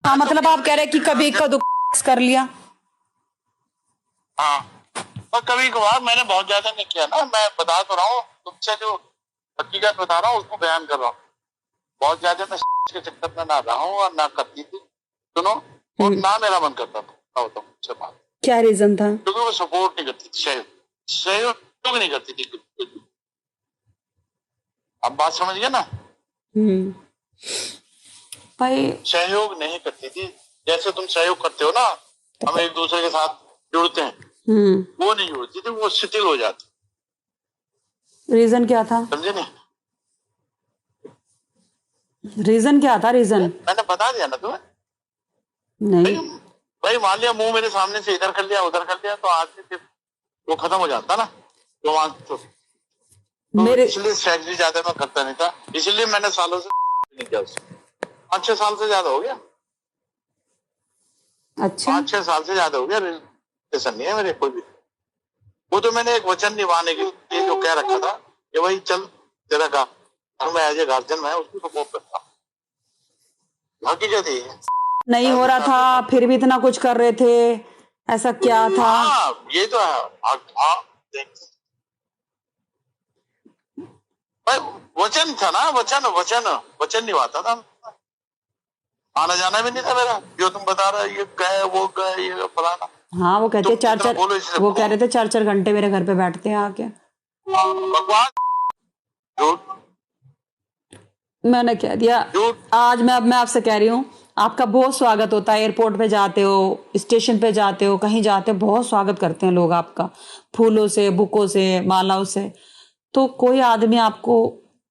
हाँ मतलब आप कह रहे हैं कि कभी कदू कर लिया। हाँ, और कभी कभार मैंने बहुत ज्यादा नहीं किया ना, मैं बता तो रहा हूँ तुमसे, जो हकीकत बता रहा हूँ उसको बयान कर रहा हूँ। बहुत ज्यादा मैं के चक्कर में ना रहा हूँ और ना करती थी, सुनो, और ना मेरा मन करता था मुझसे बात। क्या रीजन था? क्योंकि वो सपोर्ट नहीं करती थी, सहयोग नहीं करती थी। अब बात समझ गए ना? भाई सहयोग नहीं करती थी, जैसे तुम सहयोग करते हो ना, हम एक दूसरे के साथ जुड़ते हैं, वो नहीं जुड़ती थी, वो शिथिल हो जाती। रीजन क्या था? समझे नहीं? रीजन क्या था? रीजन मैंने बता दिया ना तुम्हें। नहीं भाई मान लिया मुंह मेरे सामने से इधर कर लिया उधर कर लिया, तो आज फिर वो खत्म हो जाता ना, तो मेरे इसलिए सेक्स भी ज्यादा मैं करता नहीं था, इसलिए मैंने सालों से नहीं किया उससे। 5-6 साल से ज्यादा हो गया। अच्छा 5-6 साल से ज्यादा हो गया, रिलेशन नहीं है मेरे कोई भी। वो तो मैंने एक वचन निभाने के लिए जो कह रखा था कि भाई चल तेरा घर में एज ए गार्जियन मैं उसको सपोर्ट करता हूँ। हकीकत ये है। नहीं हो रहा था फिर भी इतना कुछ कर रहे थे, ऐसा क्या था? हाँ ये तो है। वचन था ना, वचन वचन वचन निभाता था। आना जाना भी नहीं था मेरा, जो तुम बता रहे ये गए वो गए ये फलाना। हाँ वो कहते वो कह रहे थे 4-4 घंटे मेरे घर पे बैठते हैं आके। बकवास, झूठ। मैंने कह दिया आज मैं आपसे कह रही हूँ, आपका बहुत स्वागत होता है, एयरपोर्ट पे जाते हो, स्टेशन पे जाते हो, कहीं जाते हो, बहुत स्वागत करते हैं लोग आपका, फूलों से, बुकों से, मालाओं से। तो कोई आदमी आपको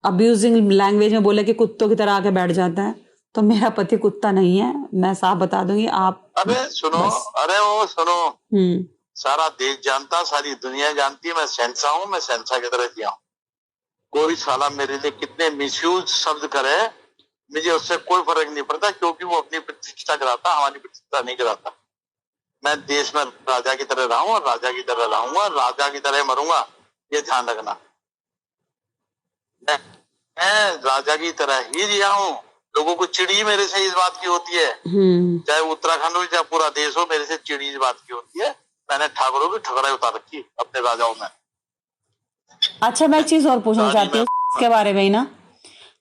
अब्यूजिंग लैंग्वेज में बोले कि कुत्तों की तरह आके बैठ जाता है, तो मेरा पति कुत्ता नहीं है, मैं साफ बता दूंगी। आप अरे सुनो, अरे वो सुनो, सारा देश जानता, सारी दुनिया जानती है मैं शहंशाह हूँ, मैं शहंशाह की तरह जिया हूँ। कोई साला मेरे लिए कितने मिसयूज शब्द करे, मुझे उससे कोई फर्क नहीं पड़ता, क्योंकि वो अपनी प्रतिष्ठा कराता, हमारी प्रतिष्ठा नहीं कराता। मैं देश में राजा की तरह रहूं और राजा की तरह रहूंगा, राजा की तरह मरूंगा, ये ध्यान रखना। मैं राजा की तरह ही जिया हूँ। लोगों को चिड़ी मेरे से इस बात की होती है, चाहे उत्तराखंड हो चाहे पूरा देश हो, मेरे से चिड़ी इस बात की होती है। मैंने ठाकुरों की ठकराई उतार रखी अपने राजाओं में। अच्छा मैं एक चीज और पूछना चाहती हूँ इसके बारे में ही ना,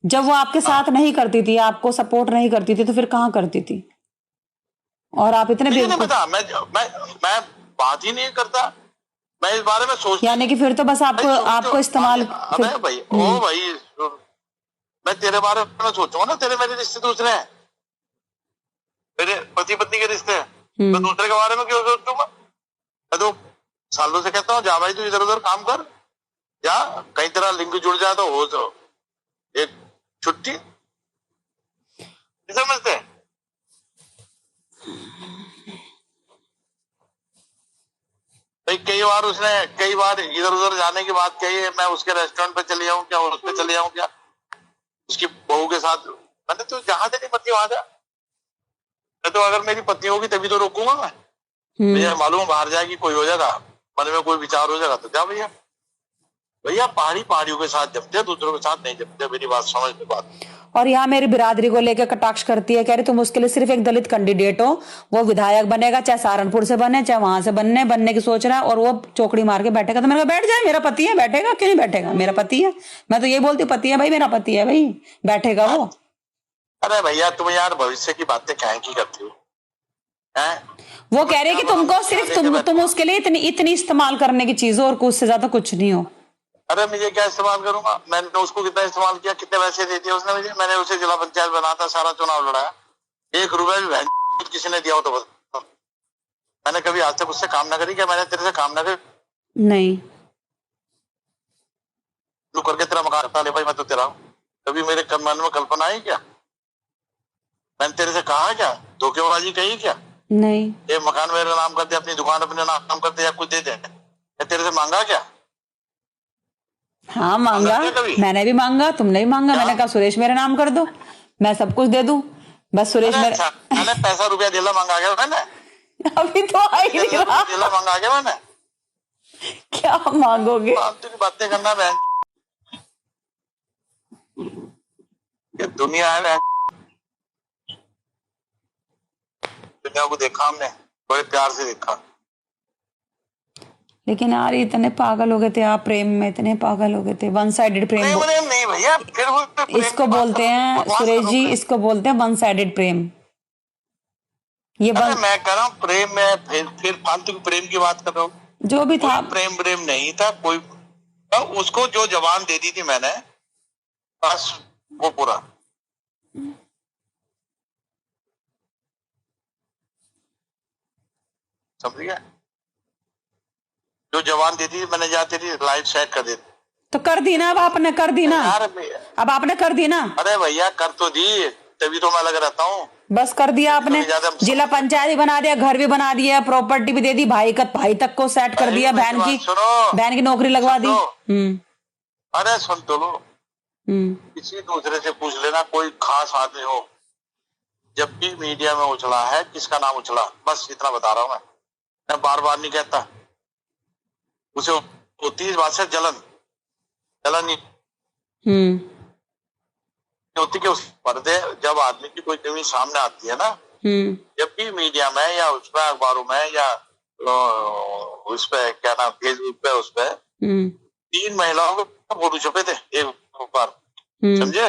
जब वो आपके साथ नहीं करती थी, आपको सपोर्ट नहीं करती थी, तो फिर कहाँ करती थी? और आप इतने नहीं पता, मैं बात ही नहीं करता, मैं इस बारे में सोच, यानी कि फिर तो बस आपको इस्तेमाल। अबे भाई ओ भाई, मैं तेरे बारे में सोचूंगा ना, तेरे मेरे रिश्ते दूसरे हैं, मेरे पति पत्नी के रिश्ते हैं, मैं दूसरे के बारे में क्यों सोचूंगा? मैं तो सालों से कहता हूँ जा भाई तू इधर उधर काम कर, या कहीं तरह लिंक जुड़ जाए तो हो, तो एक छुट्टी समझते हैं। भाई कई बार इधर उधर जाने की बात कही है, मैं उसके रेस्टोरेंट पे चले जाऊं क्या, उस पे चले जाऊं क्या, उसकी बहू के साथ। मैंने तो जहां तेरी पत्नी वहां जा, मैं तो अगर मेरी पत्नी होगी तभी तो रोकूंगा मैं। मुझे मालूम बाहर जाएगी, कोई हो जाएगा मन में कोई विचार हो जाएगा तो जा भैया। भैया पहाड़ियों के साथ जमते हैं, दूसरों के साथ नहीं जमते, मेरी बात समझ लो बात। और यहाँ मेरी बिरादरी को लेकर कटाक्ष करती है, कह रही तुम उसके लिए सिर्फ एक दलित कैंडिडेट हो, वो विधायक बनेगा, चाहे सहारनपुर से बने चाहे वहां से बनने की सोच रहा है, और वो चौकड़ी मार के बैठेगा। तो मैंने कहा बैठ जाए, मेरा पति है, बैठेगा, क्यों नहीं बैठेगा, मेरा पति है। मैं तो ये बोलती हूँ पति है भाई, मेरा पति है भाई, बैठेगा वो। अरे भैया तुम यार भविष्य की बातें क्या की करती हो? वो कह रहे कि तुमको सिर्फ तुम उसके लिए इतनी इस्तेमाल करने की चीज हो, और कुछ से ज्यादा कुछ नहीं हो। अरे मुझे क्या इस्तेमाल करूंगा, मैंने उसको कितना इस्तेमाल किया, कितने पैसे दे दिए उसने मुझे, मैंने उसे जिला पंचायत बनाता, सारा चुनाव लड़ाया, 1 रुपए भी किसी ने दिया हो तो बस। मैंने कभी आज तक उससे काम ना करी क्या? मैंने तेरे से काम ना करी? नहीं तू करके तेरा मकान ले भाई, मैं तो तेरा हूं। कभी मेरे मन में कल्पना आई क्या? मैंने तेरे से कहा क्या, धोखेबाजी कही क्या? नहीं ये मकान मेरे नाम कर दे, अपनी दुकान अपने नाम कर दे, या कुछ दे दे, मैं तेरे से मांगा क्या? हाँ मांगा, मैंने भी मांगा, तुमने भी मांगा। मैंने कहा सुरेश मेरे नाम कर दो, मैं सब कुछ दे दूं, बस सुरेश मैंने पैसा रुपया दिला मांगा गया मैंने? अभी तो आ ही नहीं रहा। दिला मांगा गया मैंने? क्या मांगोगे? फालतू की बातें करना बहन, ये दुनिया है बहन। लड़कियों को देखा हमने, बड़े प्यार से देखा। लेकिन यार इतने पागल हो गए थे आप, प्रेम में इतने पागल हो गए थे, वन साइडेड प्रेम प्रेम नहीं भैया, फिर वो प्रेम इसको बोलते हैं सुरेश जी, इसको बोलते हैं वन साइडेड प्रेम। ये अरे मैं कह रहा हूँ प्रेम में फिर फालतू की प्रेम की बात कर रहा हूँ। जो भी था प्रेम नहीं था कोई, उसको जो जवान दे दी थी मैंने, बस वो पूरा। समझिए, जो जवान देती थी मैंने, जाती थी लाइफ सेट कर देती। तो कर दी ना, अब आपने कर दी ना, अब आपने कर दी ना। अरे भैया कर तो दी, तभी तो मैं लग रहता हूँ। बस कर दिया आपने, जिला पंचायत भी बना दिया, घर भी बना दिया, प्रॉपर्टी भी दे दी, भाई तक को सेट कर दिया, बहन की नौकरी लगवा दी। अरे सुन तो लो, किसी दूसरे से पूछ लेना, कोई खास आदमी हो, जब भी मीडिया में उछला है, किसका नाम उछला, बस इतना बता रहा हूँ मैं बार बार नहीं कहता। उसे होती इस बात से जलन नहीं होती कि उस पर्दे, जब आदमी की कोई कमी सामने आती है ना, जब भी मीडिया में या उस पर अखबारों में या उस पे क्या नाम, फेसबुक पे, उस पे 3 महिलाओं के फोटो छपे थे एक बार, समझे?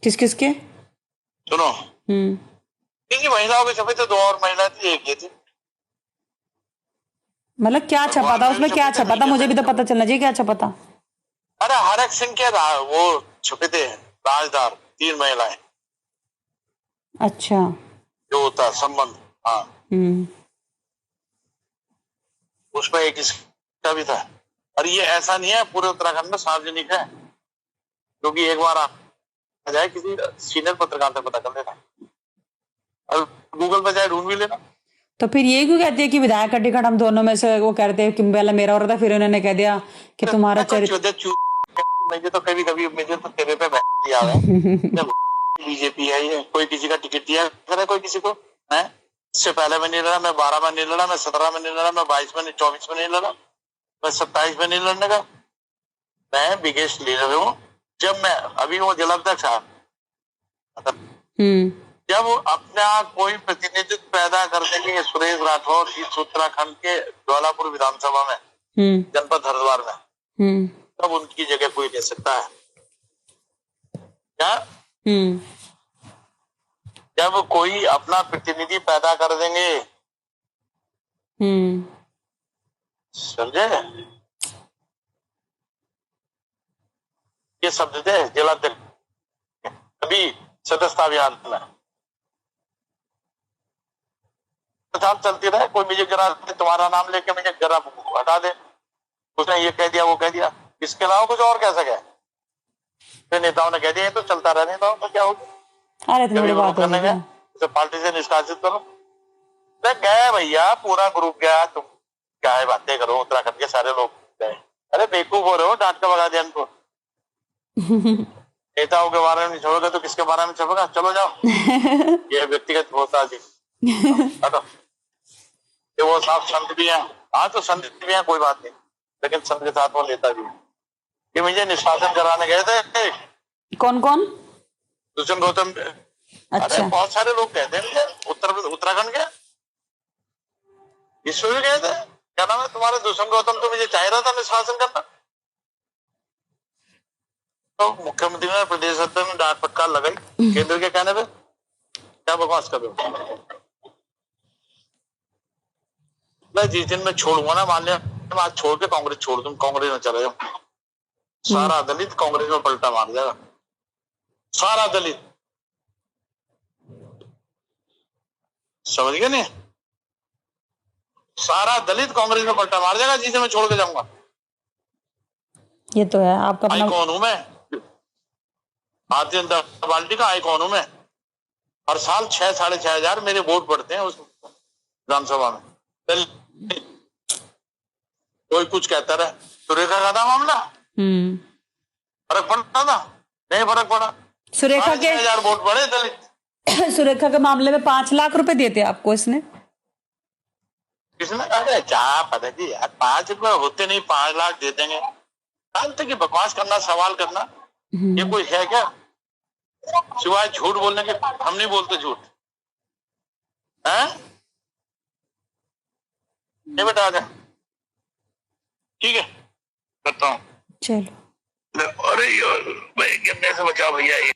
किस के सुनो, 3 महिलाओं के छपे थे, 2 और महिला थी, एक ये थी। मतलब क्या छपा था उसमें, क्या छपा था, मुझे भी तो पता चलना चाहिए क्या छपा था। अरे हरक सिंह के वो छपे थे राजदार, 3 महिलाएं। अच्छा, जो होता संबंध, हाँ। उसमें एक इसका भी था। और ये ऐसा नहीं है पूरे उत्तराखंड में सार्वजनिक है, क्योंकि एक बार आ जाए किसी सीनियर पत्रकार से पता कर लेना, और गूगल पर जाए ढूंढ भी लेना। तो फिर ये क्यों कहती है कि विधायक का टिकट हम दोनों में से, वो कहते हैं कि पहले मेरा हो रहा था, फिर उन्होंने कह दिया कि तुम्हारा चरित्र। मुझे तो कभी मुझे तो तेरे पे दिया है बीजेपी है ये, कोई किसी का टिकट दिया करे कोई किसी को है? इससे पहले में नहीं लड़ा, मैं 12 में नहीं लड़ा, मैं 17 में नहीं लड़ा, मैं 22 में नहीं, 24 में नहीं लड़ा, मैं 27 में नहीं लड़ने का। मैं बिगेस्ट लीडर हूँ। जब मैं अभी वो जिलाध्यक्ष जब अपना कोई प्रतिनिधित्व पैदा कर देंगे सुरेश राठौर इस उत्तराखंड के ज्वालापुर विधानसभा में, जनपद हरिद्वार में, तब उनकी जगह कोई ले सकता है क्या? जब कोई अपना प्रतिनिधि पैदा कर देंगे, समझे? ये शब्द थे जिलाध्यक्ष अभी सदस्यता अभियान में। चलती रहे, कोई मुझे जरा तुम्हारा नाम लेके मुझे जरा हटा दे, उसने ये कह दिया वो कह दिया, इसके अलावा कुछ और कह सके? फिर नेताओं ने कह दिया ये तो चलता रहे, नेताओं का क्या होगा? अरे करने गए तो पार्टी से निष्कासित करो। गए भैया, पूरा ग्रुप गया, तुम क्या है बातें करो, उत्तराखंड के सारे लोग गए। अरे बेवकूफ हो रहे हो, डांट कर भगा दिया इनको। नेताओं के बारे में नहीं छोड़ोगे तो किसके बारे में छपेगा? चलो जाओ। ये व्यक्तिगत होता जी। ये वो साफ संत भी है, हाँ तो संत भी है, कोई बात नहीं, लेकिन संत के साथ वो लेता भी है। कि मुझे निष्कासन कराने गए थे। कौन कौन? दुष्यंत गौतम। अच्छा। अरे बहुत सारे लोग कहते हैं उत्तराखंड के, इसमें भी गए थे। क्या नाम है तुम्हारा? दुष्यंत गौतम। तो मुझे चाह रहा था निष्कासन करना, तो मुख्यमंत्री ने, प्रदेश अध्यक्ष ने डांट फटकार लगाई केंद्र के कहने पे। क्या बकवास कर रहे हो? मैं जिस दिन में छोड़ूंगा ना, मान लिया मैं आज छोड़ के कांग्रेस छोड़ दूं, कांग्रेस में चला जाऊं, सारा दलित कांग्रेस में पलटा मार जाएगा। सारा दलित, समझ गए नहीं? सारा दलित कांग्रेस में पलटा मार जाएगा जिसे मैं छोड़ के जाऊंगा। ये तो है आपका आइकॉन हूं मैं, भारतीय जनता पार्टी का आइकॉन हूं मैं। हर साल 6,500 मेरे वोट पड़ते हैं उस विधानसभा में। कोई कुछ कहता रहे, सुरेखा का था मामला, फर्क पड़ता था? नहीं फर्क पड़ा। सुरेखा के 6,000 वोट पड़े दलित। सुरेखा के मामले में 5 लाख रुपए देते आपको इसने? किसने? अरे क्या पता जी यार, 5 रुपए होते नहीं, 5 लाख दे देंगे। फालतू की बकवास करना, सवाल करना, ये कोई है क्या? सिवाय झूठ बोलने के हम नहीं बोलते झूठ है। नहीं बेटा आ जा, ठीक है करता हूँ। चलो अरे यार भाई गिरने से बचा भैया ये।